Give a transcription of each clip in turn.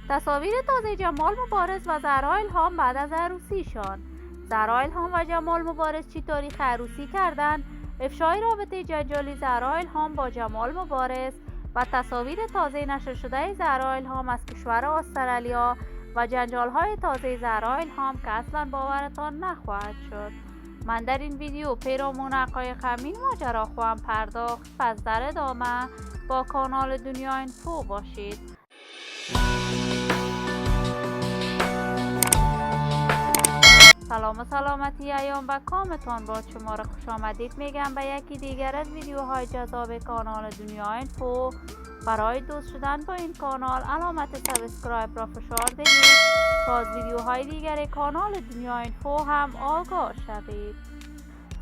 تصاویر تازه جمال مبارز و زهرا الهام بعد از عروسیشان. زهرا الهام و جمال مبارز چی تاریخ عروسی کردند؟ افشای رابطه جنجالی زهرا الهام با جمال مبارز و تصاویر تازه نشر شده زهرا الهام از کشور استرالیا و جنجال‌های تازه زهرا الهام که اصلا باورتان نخواهد شد. من در این ویدیو پیرامون حقایق همین ماجرا خواهم پرداخت. پس در ادامه با کانال دنیا اینفو باشید. سلام و سلامتی ایام و کامتان با شما را خوش آمدید میگم به یکی دیگر از ویدیوهای جذاب کانال دنیا اینفو. برای دوست شدن با این کانال علامت سابسکرایب را فشار دهید تا از ویدیوهای دیگر کانال دنیا اینفو هم آگاه شوید.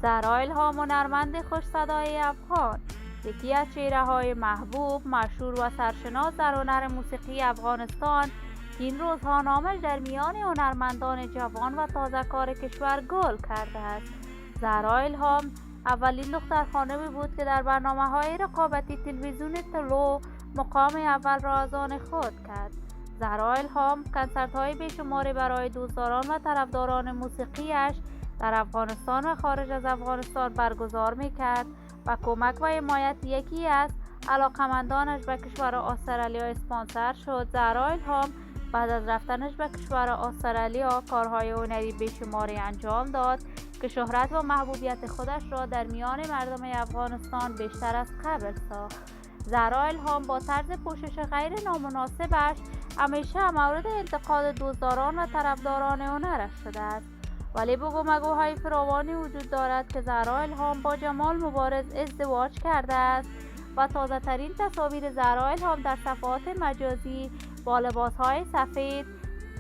زهرا الهام هنرمند خوش صدای افغان، یکی از چهره‌های محبوب، مشهور و سرشناس در هنر موسیقی افغانستان، این روزها نامش در میان هنرمندان جوان و تازه‌کار کشور گل کرده است. زهرا الهام اولین دختر خانمی بود که در برنامه‌های رقابتی تلویزیون طلوع مقام اول را از آن خود کرد. زهرا الهام کنسرت‌های بیشماری برای دوستداران و طرفداران موسیقیش در افغانستان و خارج از افغانستان برگزار می‌کرد و کمک و حمایت یکی از علاقمندانش به کشور استرالیا اسپانسر شد. زهرا الهام بعد از رفتنش به کشور استرالیا کارهای هنری بیشماری انجام داد که شهرت و محبوبیت خودش را در میان مردم افغانستان بیشتر از قبل ساخت. زهرا الهام با طرز پوشش غیر نامناسبش همیشه مورد انتقاد دوستداران و طرفداران هنرش شده است، ولی بگو مگوهای فراوانی وجود دارد که زهرا الهام با جمال مبارز ازدواج کرده است و تازه ترین تصاویر زهرا الهام در صفحات مجازی با لباس‌های سفید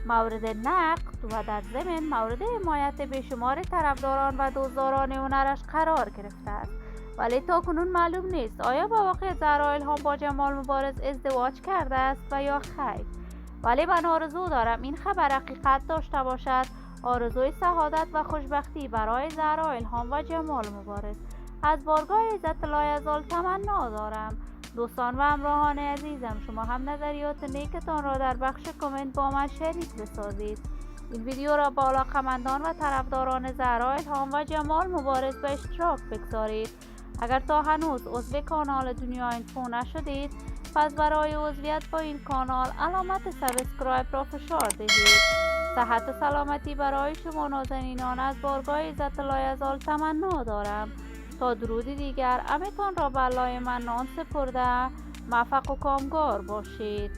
مورد نقد و در ضمن مورد حمایت بیشمار طرفداران و دوستداران هنرش قرار گرفته است، ولی تاکنون معلوم نیست آیا با واقع زهرا الهام با جمال مبارز ازدواج کرده است و یا خیر. ولی من آرزو دارم این خبر حقیقت داشته باشد. آرزوی سعادت و خوشبختی برای زهرا الهام و جمال مبارز از بارگاه عزت لایزال تمنا دارم. دوستان و همراهان عزیزم، شما هم نظریات نیکتان را در بخش کامنت با من شریک بسازید. این ویدیو را با علاقه‌مندان و طرفداران زهرا الهام و جمال مبارز به اشتراک بگذارید. اگر تا هنوز عضو کانال دنیا اینفو نشدید، پس برای عضویت با این کانال علامت سابسکرایب را فشار دهید. صحت و سلامتی برای شما نازنینان از بارگاه عزت لایزال تمنا دارم. تا درودی دیگر امیتان را بالای من نان سپرده، موفق و کامگار باشید.